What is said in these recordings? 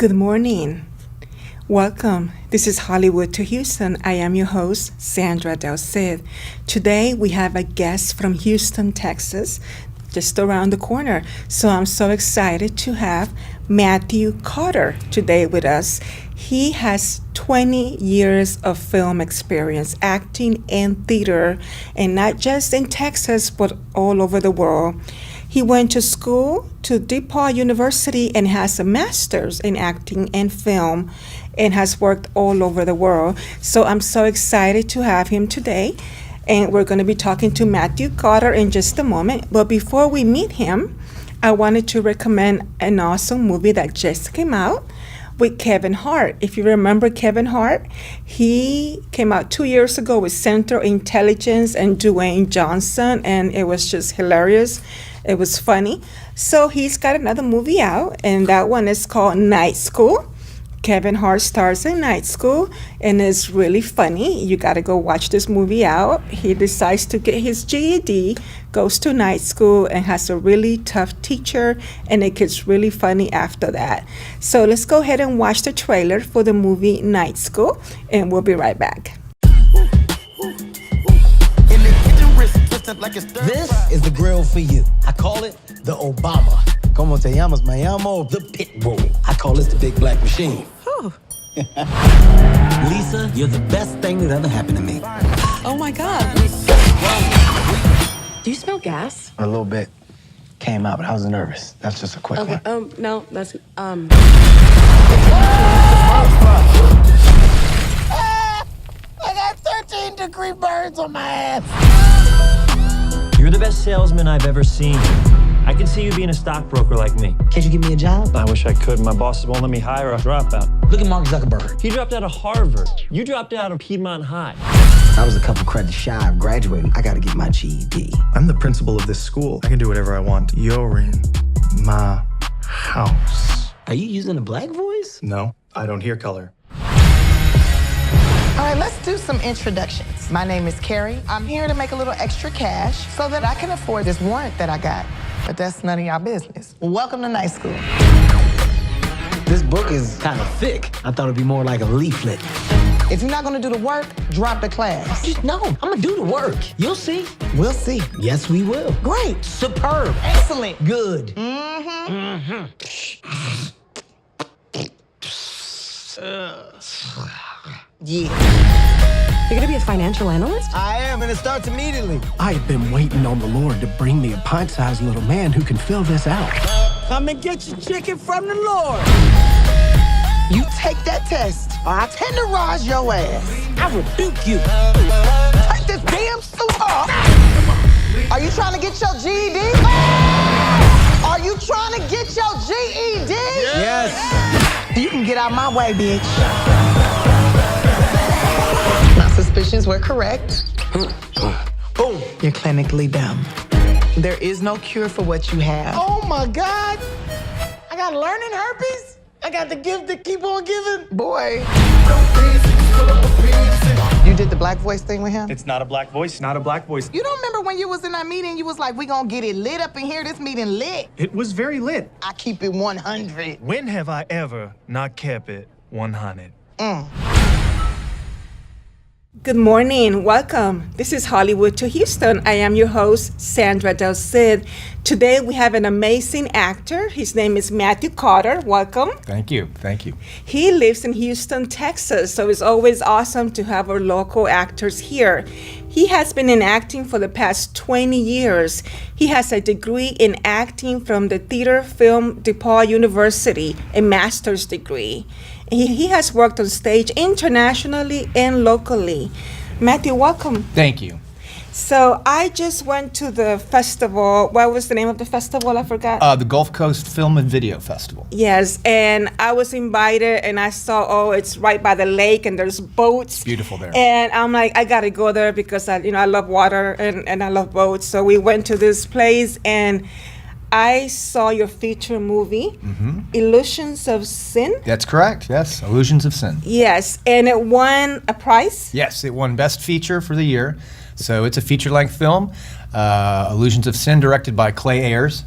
Good morning. Welcome. This is Hollywood to Houston. I am your host, Sandra Del Cid. Today we have a guest from Houston, Texas, just around the corner. So I'm so excited to have Matthew Carter today with us. He has 20 years of film experience, acting and theater, and not just in Texas, but all over the world. He went to school to DePaul University and has a master's in acting and film and has worked all over the world. So I'm so excited to have him today. And we're going to be talking to Matthew Carter in just a moment. But before we meet him, I wanted to recommend an awesome movie that just came out with Kevin Hart. If you remember Kevin Hart, he came out 2 years ago with Central Intelligence and Dwayne Johnson, and it was just hilarious. It was funny. So he's got another movie out, and that one is called Night School. Kevin Hart stars in Night School, and it's really funny. You got to go watch this movie out. He decides to get his GED, goes to night school, and has a really tough teacher, and it gets really funny after that. So let's go ahead and watch the trailer for the movie Night School, and we'll be right back. This is the grill for you. I call it the Obama. Como te llamas? Me llamo the pit bull. I call this the big black machine. Lisa, you're the best thing that ever happened to me. Oh my God. Do you smell gas? A little bit came out, but I was nervous. That's just a quick Okay. one. No, that's I got 13-degree burns on my ass. You're the best salesman I've ever seen. I can see you being a stockbroker like me. Can't you give me a job? I wish I could. My bosses won't let me hire a dropout. Look at Mark Zuckerberg. He dropped out of Harvard. You dropped out of Piedmont High. I was a couple credits shy of graduating. I gotta get my GED. I'm the principal of this school. I can do whatever I want. You're in my house. Are you using a black voice? No, I don't hear color. All right, let's do some introductions. My name is Carrie. I'm here to make a little extra cash so that I can afford this warrant that I got. But that's none of y'all business. Welcome to night school. This book is kind of thick. I thought it'd be more like a leaflet. If you're not gonna do the work, drop the class. Just no, I'm gonna do the work. You'll see. We'll see. Yes, we will. Great. Superb. Excellent. Good. Yeah. You're gonna be a financial analyst? I am, and it starts immediately. I've been waiting on the Lord to bring me a pint-sized little man who can fill this out. Come and get your chicken from the Lord. You take that test, or I tenderize your ass. I rebuke you. Take this damn suit off. Are you trying to get your GED? Are you trying to get your GED? Yes. You can get out my way, bitch. My suspicions were correct. Boom. You're clinically dumb. There is no cure for what you have. Oh my God. I got learning herpes. I got the gift to keep on giving. Boy. You did the black voice thing with him? It's not a black voice, not a black voice. You don't remember when you was in that meeting, you was like, we gonna get it lit up in here, this meeting lit. It was very lit. I keep it 100. When have I ever not kept it 100? Good morning. Welcome. This is Hollywood to Houston. I am your host, Sandra Del Cid. Today we have an amazing actor. His name is Matthew Carter. Welcome. Thank you. Thank you. He lives in Houston, Texas, so it's always awesome to have our local actors here. He has been in acting for the past 20 years. He has a degree in acting from the Theater Film DePaul University, a master's degree. He has worked on stage internationally and locally. Matthew, welcome. Thank you. So I just went to the festival. What was the name of the festival? I forgot. The Gulf Coast Film and Video Festival. Yes, and I was invited, and I saw, it's right by the lake, and there's boats. Beautiful there. And I'm like, I gotta go there because I love water and I love boats. So we went to this place, and I saw your feature movie, Illusions of Sin. That's correct. Yes, Illusions of Sin. Yes, and it won a prize. Yes, it won Best Feature for the year. So it's a feature-length film, Illusions of Sin, directed by Clay Ayers.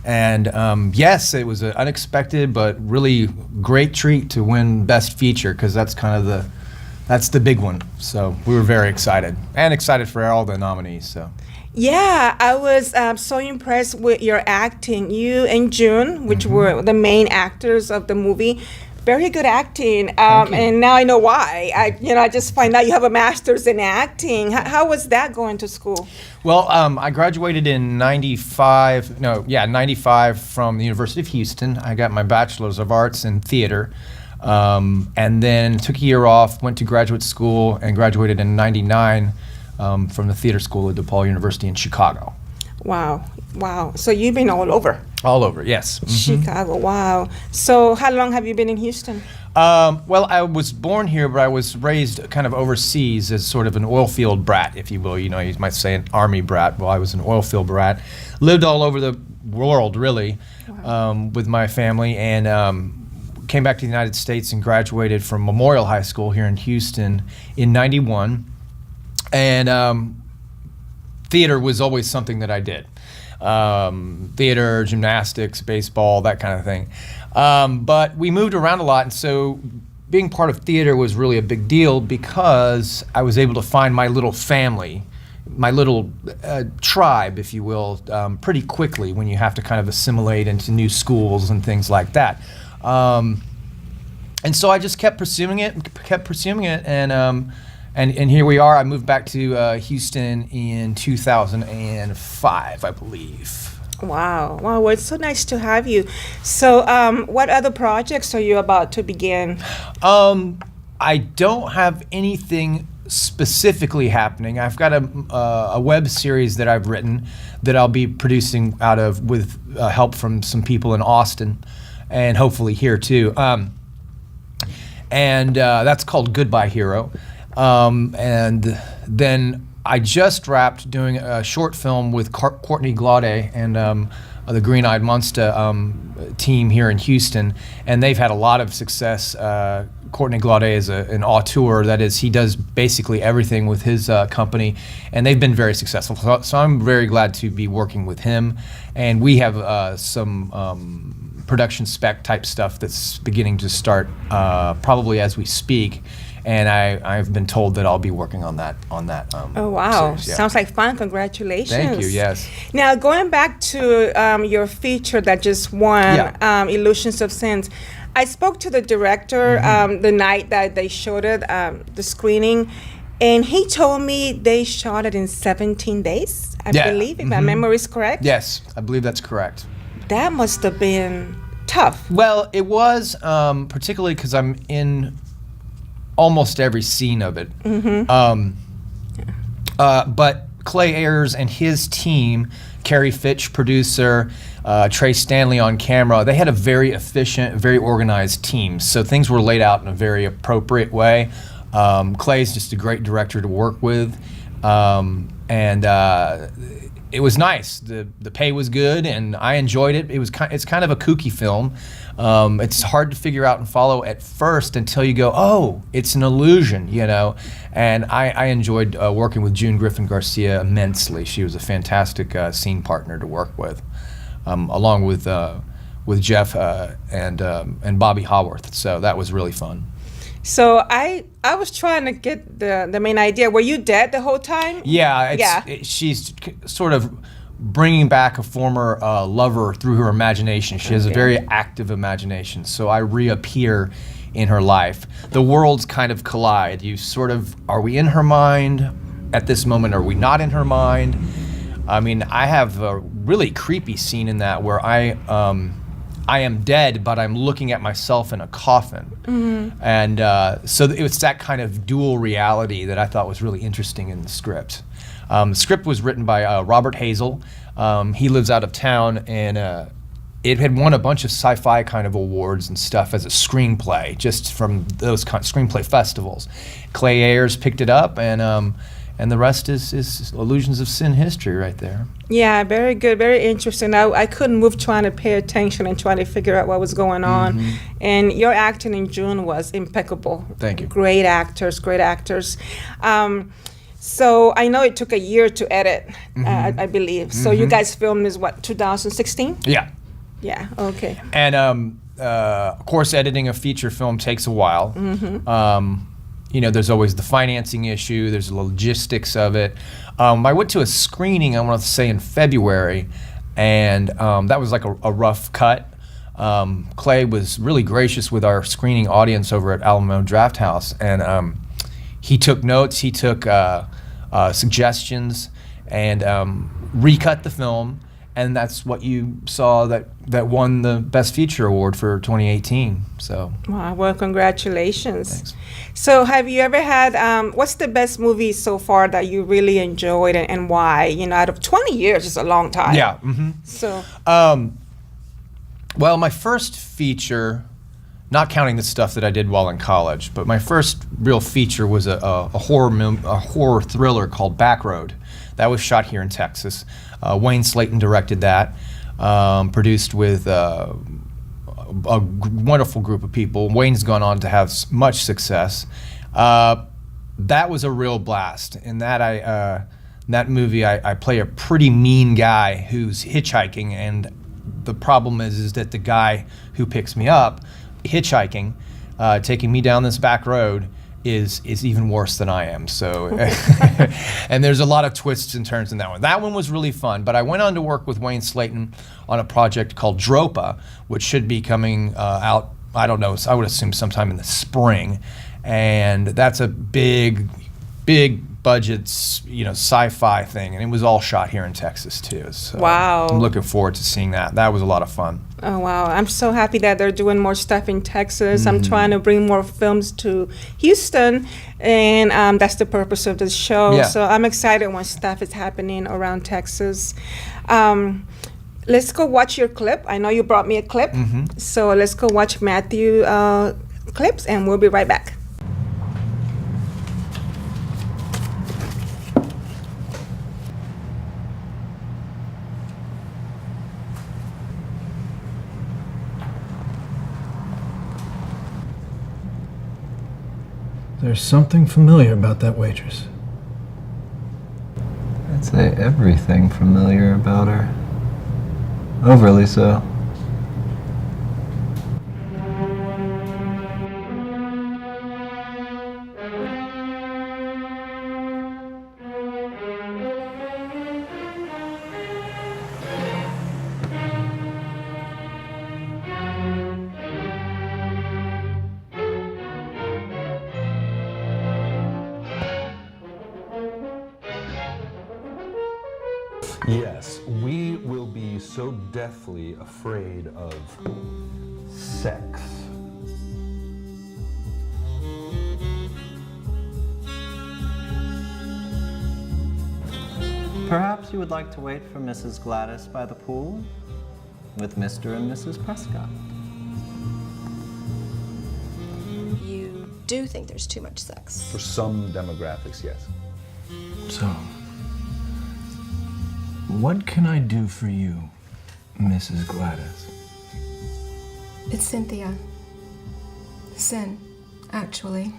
And yes, it was an unexpected but really great treat to win Best Feature, because that's kind of that's the big one. So we were very excited, and excited for all the nominees. So. Yeah, I was so impressed with your acting. You and June, which were the main actors of the movie, very good acting. And now I know why. I just find out you have a master's in acting. How was that going to school? Well, I graduated in 95 from the University of Houston. I got my Bachelor's of Arts in Theater. And then took a year off, went to graduate school, and graduated in 99 from the theater school at DePaul University in Chicago. Wow. So you've been all over. All over, yes. Chicago, wow. So how long have you been in Houston? Well, I was born here, but I was raised kind of overseas as sort of an oil field brat, if you will. You might say an army brat. Well, I was an oil field brat. Lived all over the world, really, with my family, and came back to the United States and graduated from Memorial High School here in Houston in 91. And theater was always something that I did. Theater, gymnastics, baseball, that kind of thing. But we moved around a lot, and so being part of theater was really a big deal, because I was able to find my little family, my little tribe, if you will, pretty quickly when you have to kind of assimilate into new schools and things like that. And so I just kept pursuing it, and here we are. I moved back to Houston in 2005, I believe. Wow. Well, it's so nice to have you. So what other projects are you about to begin? I don't have anything specifically happening. I've got a web series that I've written that I'll be producing with help from some people in Austin, and hopefully here too. And that's called Goodbye Hero. And then I just wrapped doing a short film with Courtney Glaude and the Green Eyed Monster team here in Houston, and they've had a lot of success. Courtney Glaude is an auteur, that is, he does basically everything with his company, and they've been very successful. So I'm very glad to be working with him, and we have some production spec type stuff that's beginning to start probably as we speak. And I've been told that I'll be working on that. Oh, wow. Series, yeah. Sounds like fun. Congratulations. Thank you, yes. Now, going back to your feature that just won, Illusions of Sins, I spoke to the director the night that they showed it, the screening, and he told me they shot it in 17 days, I believe, if my memory is correct. Yes, I believe that's correct. That must have been tough. Well, it was, particularly because I'm in almost every scene of it. But Clay Ayers and his team, Carrie Fitch, producer, Trey Stanley on camera, they had a very efficient, very organized team. So things were laid out in a very appropriate way. Clay's just a great director to work with. And it was nice. The pay was good, and I enjoyed it. It's kind of a kooky film. It's hard to figure out and follow at first until you go, oh, it's an illusion, And I enjoyed working with June Griffin Garcia immensely. She was a fantastic scene partner to work with, along with Jeff and Bobby Haworth. So that was really fun. So I was trying to get the main idea. Were you dead the whole time? Yeah, she's sort of bringing back a former lover through her imagination. She has a very active imagination, so I reappear in her life. The worlds kind of collide. You sort of, are we in her mind at this moment? Are we not in her mind? I mean, I have a really creepy scene in that where I am dead, but I'm looking at myself in a coffin. And so it's that kind of dual reality that I thought was really interesting in the script. The script was written by Robert Hazel. He lives out of town, and it had won a bunch of sci-fi kind of awards and stuff as a screenplay, just from those screenplay festivals. Clay Ayers picked it up, and the rest is Illusions of Sin history right there. Yeah, very good, very interesting. I couldn't move trying to pay attention and trying to figure out what was going on. And your acting in June was impeccable. Thank you. Great actors. So I know it took a year to edit, I believe. So you guys filmed this, 2016? Yeah. Yeah. Okay. And of course, editing a feature film takes a while. There's always the financing issue. There's the logistics of it. I went to a screening, I want to say in February, and that was like a rough cut. Clay was really gracious with our screening audience over at Alamo Drafthouse, and he took notes, he took suggestions, and recut the film, and that's what you saw that won the Best Feature Award for 2018. So. Wow. Well, congratulations. Thanks. So, have you ever had? What's the best movie so far that you really enjoyed, and why? Out of 20 years, it's a long time. Yeah. Mm-hmm. So. Well, my first feature, not counting the stuff that I did while in college, but my first real feature was a horror thriller called Backroad. That was shot here in Texas. Wayne Slayton directed that, produced with a wonderful group of people. Wayne's gone on to have much success. That was a real blast. In that movie, I play a pretty mean guy who's hitchhiking, and the problem is that the guy who picks me up, hitchhiking, taking me down this back road, is even worse than I am. So, and there's a lot of twists and turns in that one. That one was really fun, but I went on to work with Wayne Slayton on a project called Dropa, which should be coming out, I don't know, I would assume sometime in the spring. And that's a big budget, sci-fi thing, and it was all shot here in Texas too. So wow. I'm looking forward to seeing that. That was a lot of fun. Oh wow! I'm so happy that they're doing more stuff in Texas. I'm trying to bring more films to Houston, and that's the purpose of this show. Yeah. So I'm excited when stuff is happening around Texas. Let's go watch your clip. I know you brought me a clip, so let's go watch Matthew clips, and we'll be right back. There's something familiar about that waitress. I'd say everything familiar about her. Overly so. Yes, we will be so deathly afraid of sex. Perhaps you would like to wait for Mrs. Gladys by the pool with Mr. and Mrs. Prescott. You do think there's too much sex? For some demographics, yes. So, what can I do for you, Mrs. Gladys? It's Cynthia. Sin, actually.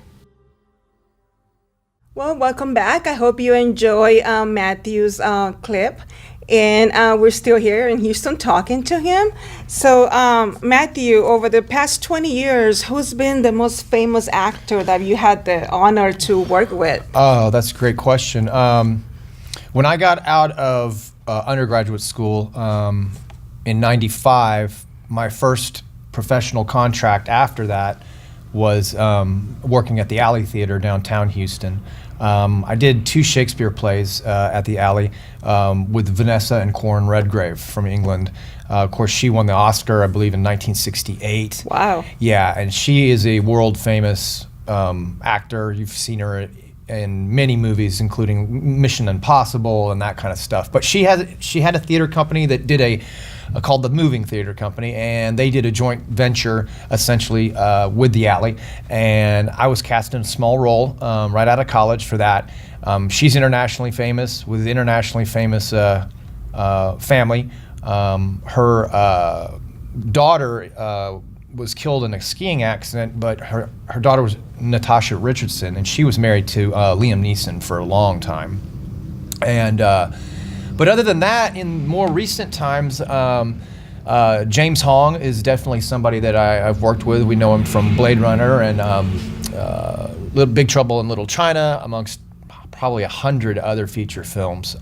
Well, welcome back. I hope you enjoy Matthew's clip. And we're still here in Houston talking to him. So, Matthew, over the past 20 years, who's been the most famous actor that you had the honor to work with? Oh, that's a great question. When I got out of undergraduate school in '95, my first professional contract after that was working at the Alley Theater downtown Houston. I did 2 Shakespeare plays at the Alley with Vanessa and Corin Redgrave from England. Of course, she won the Oscar, I believe, in 1968. Wow. Yeah, and she is a world famous actor. You've seen her in many movies, including Mission Impossible and that kind of stuff. But she had a theater company that did called the Moving Theater Company, and they did a joint venture essentially with the Alley. And I was cast in a small role right out of college for that. She's internationally famous with internationally famous family. Her daughter was killed in a skiing accident, but her daughter was Natasha Richardson, and she was married to Liam Neeson for a long time. And but other than that, in more recent times, James Hong is definitely somebody that I've worked with. We know him from Blade Runner and Big Trouble in Little China, amongst probably 100 other feature films.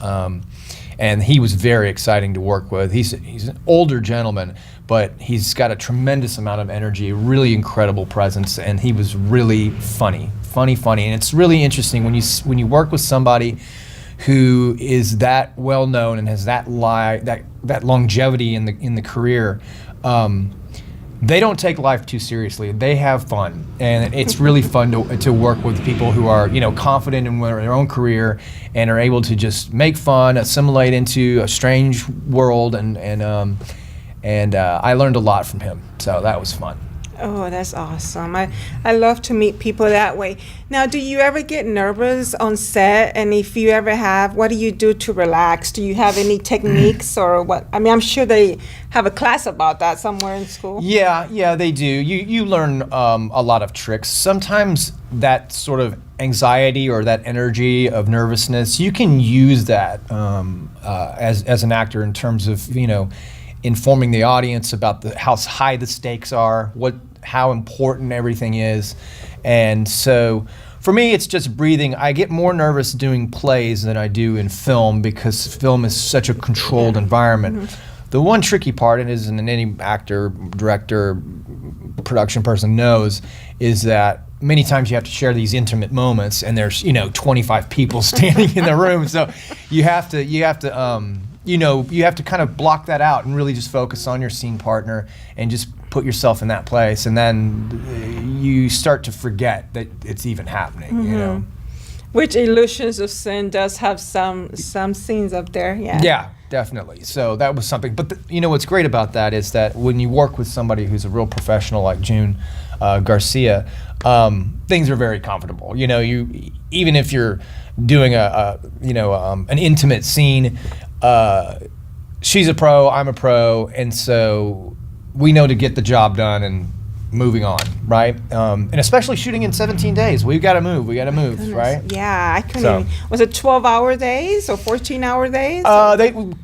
And he was very exciting to work with. He's an older gentleman, but he's got a tremendous amount of energy, really incredible presence, and he was really funny. And it's really interesting when you work with somebody who is that well known and has that longevity in the career. They don't take life too seriously. They have fun, and it's really fun to work with people who are, confident in their own career and are able to just make fun, assimilate into a strange world, and I learned a lot from him. So that was fun. Oh, that's awesome. I love to meet people that way. Now, do you ever get nervous on set? And if you ever have, what do you do to relax? Do you have any techniques or what? I mean, I'm sure they have a class about that somewhere in school. Yeah, they do. You learn a lot of tricks. Sometimes that sort of anxiety or that energy of nervousness, you can use that as an actor in terms of, informing the audience about how high the stakes are, how important everything is. And so for me, it's just breathing. I get more nervous doing plays than I do in film because film is such a controlled environment. Mm-hmm. The one tricky part, and is, and any actor, director, production person knows, is that many times you have to share these intimate moments, and there's 25 people standing in the room, so you have to kind of block that out and really just focus on your scene partner and just put yourself in that place, and then you start to forget that it's even happening. Mm-hmm. Which Illusions of Sin does have some scenes up there. Yeah, definitely. So that was something. But what's great about that is that when you work with somebody who's a real professional like June Garcia, things are very comfortable. You even if you're doing an intimate scene. She's a pro, I'm a pro, and so we know to get the job done and moving on, right? And especially shooting in 17 days. We gotta move, right? Yeah, I couldn't even. Was it 12-hour days or 14-hour days?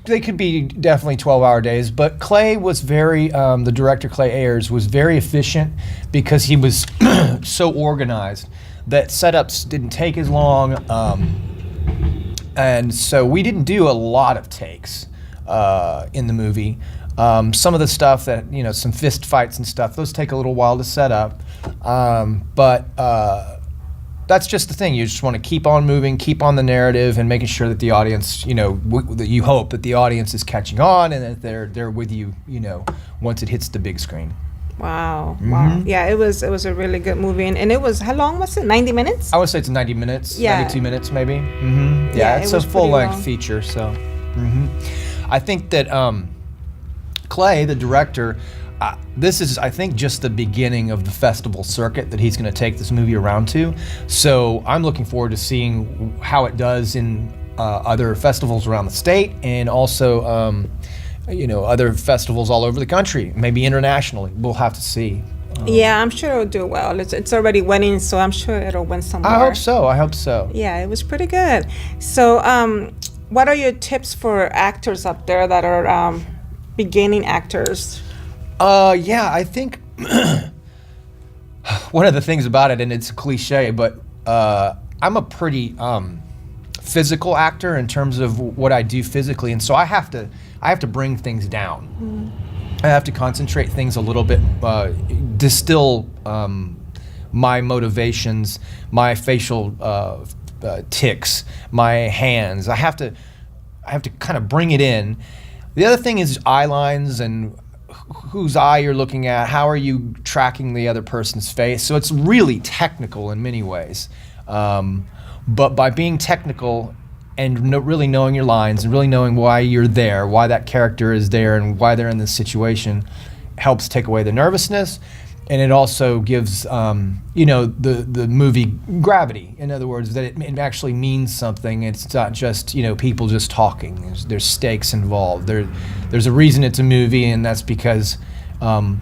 They could be definitely 12-hour days, but Clay was the director, Clay Ayers, was very efficient because he was so organized that setups didn't take as long. And so we didn't do a lot of takes in the movie. Some of the stuff that, some fist fights and stuff, those take a little while to set up. But that's just the thing. You just want to keep on moving, keep on the narrative, and making sure that the audience, that you hope that the audience is catching on and that they're with you, once it hits the big screen. Wow. Yeah, it was a really good movie. And it was, how long was it? 90 minutes? I would say it's 90 minutes, 92 minutes maybe. Mm-hmm. Yeah, it's a full-length feature, so. Mm-hmm. I think that Clay, the director, this is, I think, just the beginning of the festival circuit that he's going to take this movie around to. So I'm looking forward to seeing how it does in other festivals around the state, and also other festivals all over the country, maybe internationally. We'll have to see. Yeah, I'm sure it'll do well. It's already winning, so I'm sure it'll win some more. I hope so. Yeah, it was pretty good. So what are your tips for actors up there that are beginning actors? I think one of the things about it, and it's a cliche, but I'm a pretty physical actor in terms of what I do physically, and so I have to bring things down. Mm. I have to concentrate things a little bit, distill my motivations, my facial tics, my hands. I have to kind of bring it in. The other thing is eye lines and whose eye you're looking at. How are you tracking the other person's face? So it's really technical in many ways. But by being technical and really knowing your lines and really knowing why you're there, why that character is there, and why they're in this situation, helps take away the nervousness. And it also gives, the movie gravity. In other words, that it actually means something. It's not just, people just talking. There's stakes involved. There's a reason it's a movie, and that's because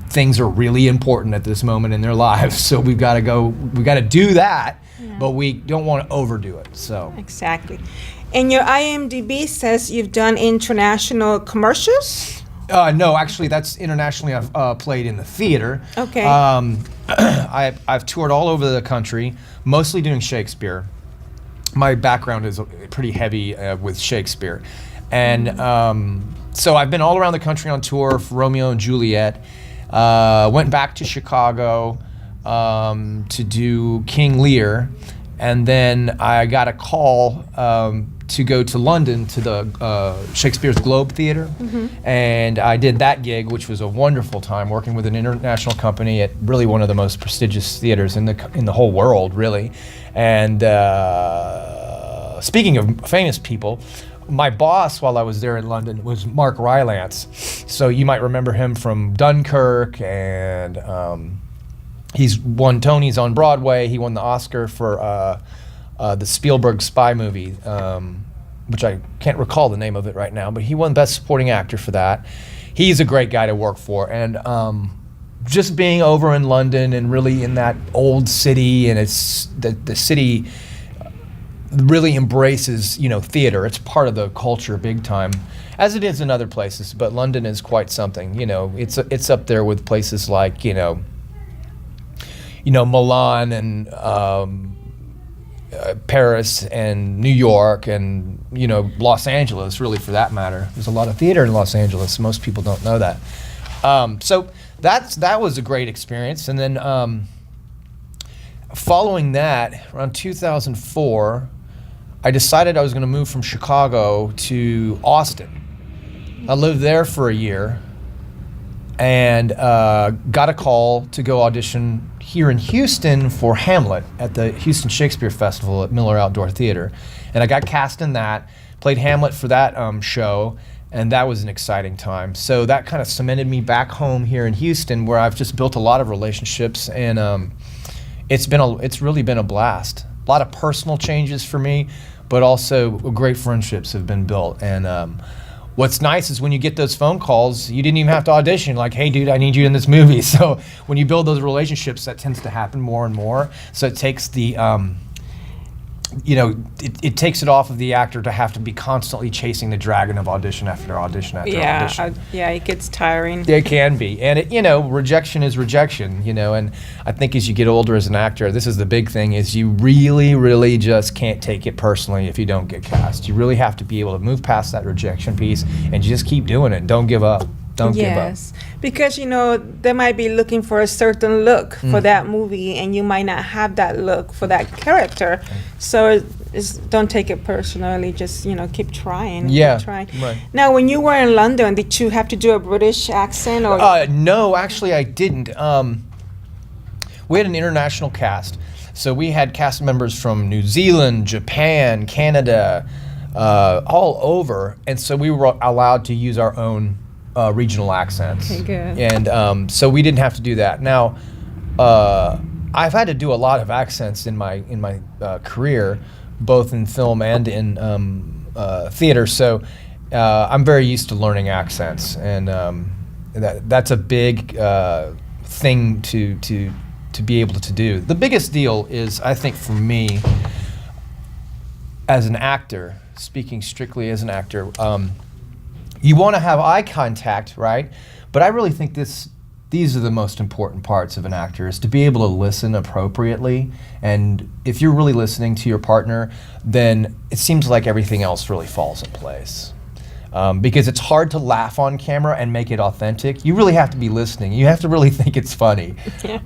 things are really important at this moment in their lives. So we've got to do that, but we don't want to overdo it. So exactly. And your IMDb says you've done international commercials. No, actually, that's internationally. I've played in the theater. Okay. I've toured all over the country, mostly doing Shakespeare. My background is pretty heavy with Shakespeare. And so I've been all around the country on tour for Romeo and Juliet. Went back to Chicago to do King Lear. And then I got a call to go to London to the Shakespeare's Globe Theatre. And I did that gig, which was a wonderful time, working with an international company at really one of the most prestigious theaters in the whole world, really. And speaking of famous people, my boss while I was there in London was Mark Rylance. So you might remember him from Dunkirk, and he's won Tonys on Broadway. He won the Oscar for the Spielberg spy movie, which I can't recall the name of it right now, but he won Best Supporting Actor for that. He's a great guy to work for, and just being over in London and really in that old city, and it's the city really embraces, theater. It's part of the culture big time, as it is in other places. But London is quite something. It's up there with places like Milan and Paris and New York and Los Angeles, really, for that matter. There's a lot of theater in Los Angeles. Most people don't know that. So that was a great experience. And then following that, around 2004, I decided I was going to move from Chicago to Austin. I lived there for a year and got a call to go audition here in Houston for Hamlet at the Houston Shakespeare Festival at Miller Outdoor Theater. And I got cast in that, played Hamlet for that show, and that was an exciting time. So that kind of cemented me back home here in Houston, where I've just built a lot of relationships, and it's really been a blast. A lot of personal changes for me, but also great friendships have been built. And what's nice is when you get those phone calls, you didn't even have to audition, like, hey dude, I need you in this movie. So when you build those relationships, that tends to happen more and more. So it takes the it takes it off of the actor to have to be constantly chasing the dragon of audition after audition after audition. Yeah, it gets tiring. It can be, and rejection is rejection. And I think as you get older as an actor, this is the big thing: is you really, really just can't take it personally if you don't get cast. You really have to be able to move past that rejection piece and just keep doing it. Don't give up. Don't give up. Yes, because they might be looking for a certain look for that movie, and you might not have that look for that character. So don't take it personally. Just keep trying. Yeah. Keep trying. Right. Now, when you were in London, did you have to do a British accent or? No, actually, I didn't. We had an international cast, so we had cast members from New Zealand, Japan, Canada, all over, and so we were allowed to use our own regional accents. Okay, good. And so we didn't have to do that. Now, I've had to do a lot of accents in my career, both in film and in theater. So I'm very used to learning accents, and that's a big thing to be able to do. The biggest deal is, I think, for me, as an actor, speaking strictly as an actor. You want to have eye contact, right? But I really think these are the most important parts of an actor, is to be able to listen appropriately. And if you're really listening to your partner, then it seems like everything else really falls in place. Because it's hard to laugh on camera and make it authentic. You really have to be listening. You have to really think it's funny,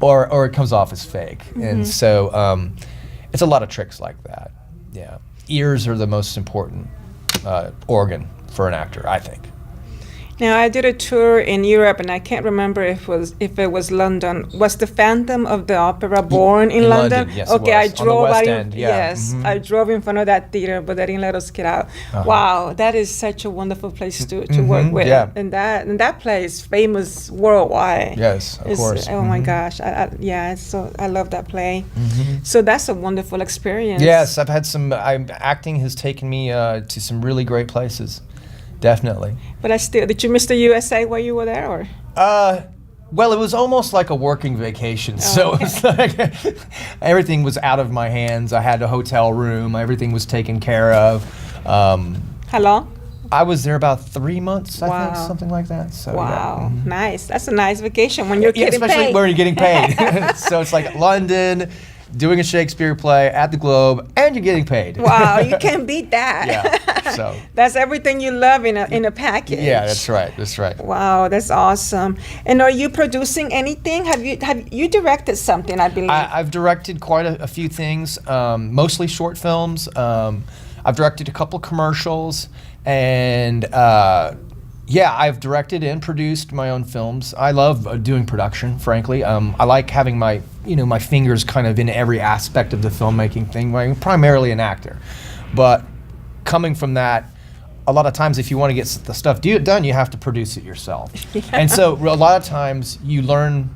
or it comes off as fake. And so it's a lot of tricks like that. Yeah, ears are the most important organ for an actor, I think. Now, I did a tour in Europe, and I can't remember if it was London. Was the Phantom of the Opera born in London? Yes, okay, it was. I drove on the West out End, yeah. Yes, I drove in front of that theater, but they didn't let us get out. Wow, that is such a wonderful place to work with. Yeah. And that play is famous worldwide. Yes, of course. Oh my gosh, I love that play. So that's a wonderful experience. Yes, I've had acting has taken me to some really great places. Definitely. But did you miss the USA while you were there, or? Well, it was almost like a working vacation. So okay. It was like everything was out of my hands. I had a hotel room. Everything was taken care of. How long? I was there about 3 months, I think, Wow. something like that. So, Wow, yeah. nice. That's a nice vacation when you're Yeah, getting especially paid. when you're getting paid. So it's like London, doing a Shakespeare play at the Globe, and you're getting paid. Wow, you can't beat that. Yeah, so. That's everything you love in a package. Yeah, that's right. That's right. Wow, that's awesome. And are you producing anything? Have you directed something? I believe. I've directed quite a few things, mostly short films. I've directed a couple commercials, and yeah, I've directed and produced my own films. I love doing production, frankly. I like having my fingers kind of in every aspect of the filmmaking thing. I'm primarily an actor, but coming from that, a lot of times if you want to get the stuff done, you have to produce it yourself. And so a lot of times you learn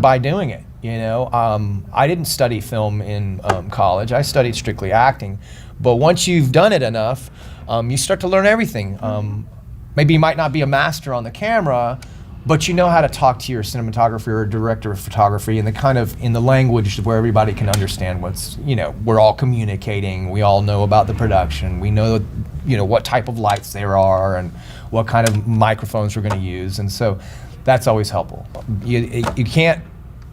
by doing it. I didn't study film in college. I studied strictly acting. But once you've done it enough, you start to learn everything. Maybe you might not be a master on the camera, but you know how to talk to your cinematographer or director of photography in the language where everybody can understand we're all communicating. We all know about the production. We know, what type of lights there are and what kind of microphones we're going to use. And so that's always helpful. You can't,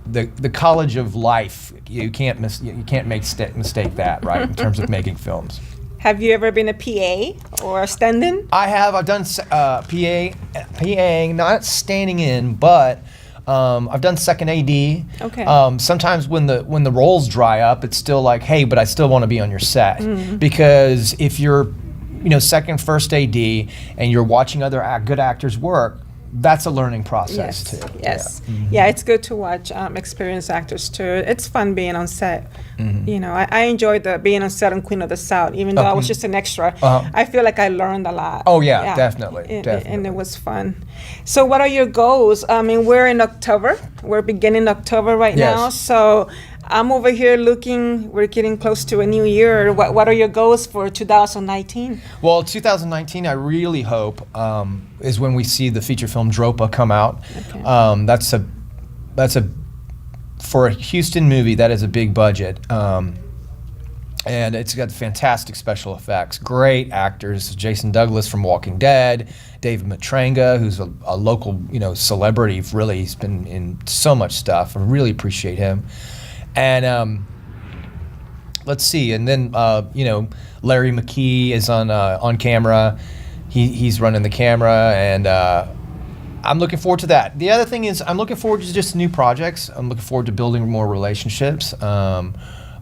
the college of life, you can't mistake that, right, in terms of making films. Have you ever been a PA or a stand-in? I have. I've done PAing, not standing in, but I've done second AD. Okay. Sometimes when the roles dry up, it's still like, hey, but I still want to be on your set. Because if you're, second, first AD, and you're watching other good actors work, that's a learning process too. Yes. Yeah. Yeah, it's good to watch experienced actors too. It's fun being on set. I enjoyed being on set on Queen of the South, even though I was just an extra. I feel like I learned a lot. Oh yeah, definitely. And it was fun. So what are your goals? I mean, we're in October. We're beginning October right now. So I'm over here looking, we're getting close to a new year. What are your goals for 2019? Well, 2019, I really hope, is when we see the feature film Dropa come out. Okay. For a Houston movie, that is a big budget. And it's got fantastic special effects, great actors, Jason Douglas from Walking Dead, David Matranga, who's a local, celebrity, really, he's been in so much stuff. I really appreciate him. And let's see, and then Larry McKee is on camera. He's running the camera, and I'm looking forward to that. The other thing is I'm looking forward to just new projects. I'm looking forward to building more relationships,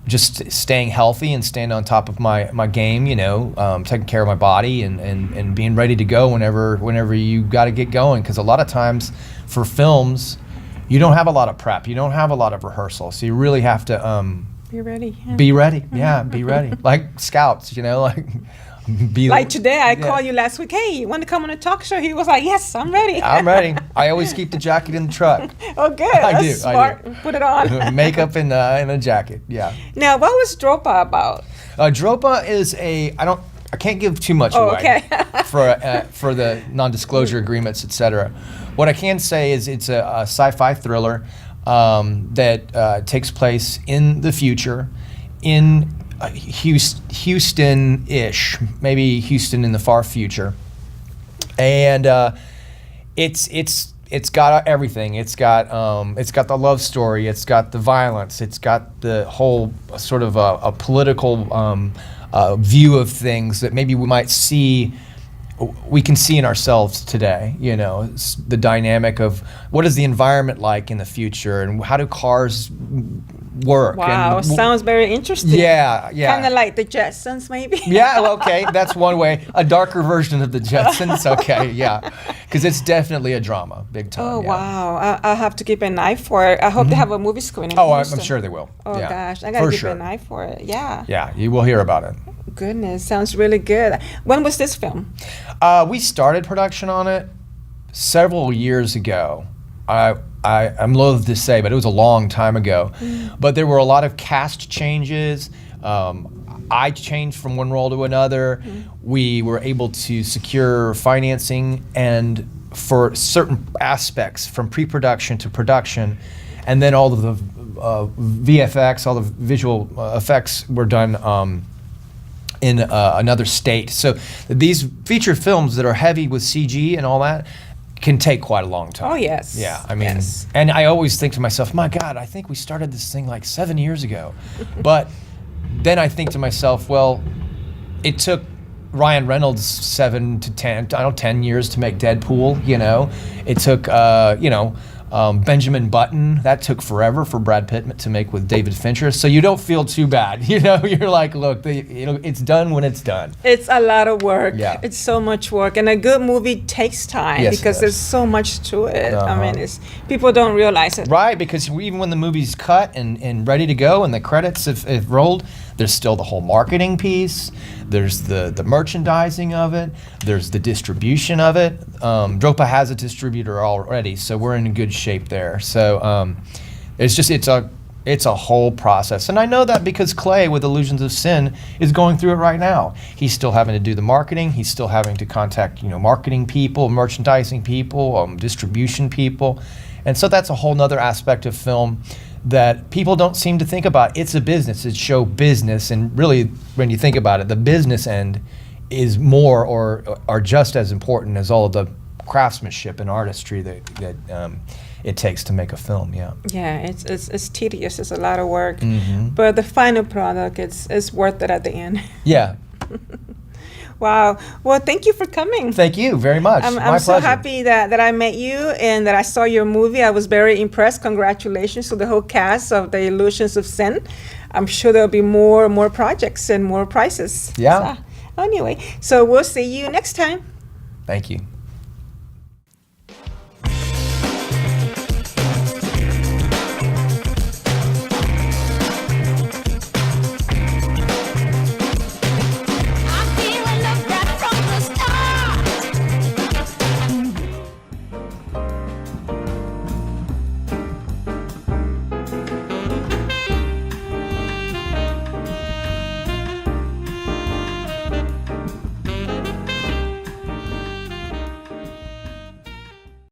just staying healthy and staying on top of my game. Taking care of my body and being ready to go whenever you got to get going. Because a lot of times for films, you don't have a lot of prep. You don't have a lot of rehearsal. So you really have to be ready. Yeah. Be ready. Yeah, be ready. Like scouts, like today, I called you last week. Hey, you want to come on a talk show? He was like, yes, I'm ready. I'm ready. I always keep the jacket in the truck. Oh, good. I That's do. smart. I do. Put it on. Makeup and a jacket. Yeah. Now, what was Dropa about? Dropa is I can't give too much away okay. for the non-disclosure agreements, etc. What I can say is it's a sci-fi thriller that takes place in the future, in Houston-ish, maybe Houston in the far future, and it's got everything. It's got the love story. It's got the violence. It's got the whole sort of a political view of things that maybe we can see in ourselves today. It's the dynamic of what is the environment like in the future, and how do cars work? Wow, and sounds very interesting. Yeah. Kind of like the Jetsons, maybe. Yeah, okay, that's one way. A darker version of the Jetsons. Okay, yeah, because it's definitely a drama, big time. Oh yeah. Wow, I'll have to keep an eye for it. I hope they have a movie screening. Oh, I'm sure they will. Oh yeah. Gosh, I gotta keep sure. an eye for it. Yeah. Yeah, you will hear about it. Goodness, sounds really good. When was this film? We started production on it several years ago. I'm loath to say, but it was a long time ago. But there were a lot of cast changes. I changed from one role to another. We were able to secure financing and for certain aspects from pre-production to production, and then all of the VFX, all the visual effects were done in another state. So these feature films that are heavy with CG and all that can take quite a long time. Oh, yes. Yeah, I mean, Yes. and I always think to myself, my God, I think we started this thing like 7 years ago. But then I think to myself, well, it took Ryan Reynolds 7 to 10, 10 years to make Deadpool, you know. It took, Benjamin Button, that took forever for Brad Pitt to make with David Fincher. So you don't feel too bad, you know. You're like, look, it's done when it's done. It's a lot of work. Yeah. It's so much work. And a good movie takes time Yes, it because does. there's so much to it. Uh-huh. I mean, people don't realize it. Right, because even when the movie's cut and ready to go and the credits have rolled, there's still the whole marketing piece. There's the merchandising of it. There's the distribution of it. Dropa has a distributor already, so we're in good shape there. So it's a whole process, and I know that because Clay with Illusions of Sin is going through it right now. He's still having to do the marketing. He's still having to contact marketing people, merchandising people, distribution people, and so that's a whole nother aspect of film that people don't seem to think about. It's a business. It's show business, and really, when you think about it, the business end is more or just as important as all of the craftsmanship and artistry that it takes to make a film. Yeah. Yeah, it's tedious. It's a lot of work. Mm-hmm. But the final product, it's worth it at the end. Yeah. Wow. Well, thank you for coming. Thank you very much. I'm My so pleasure. happy that I met you and that I saw your movie. I was very impressed. Congratulations to the whole cast of The Illusions of Sin. I'm sure there'll be more projects and more prizes. Yeah. So, anyway, so we'll see you next time. Thank you.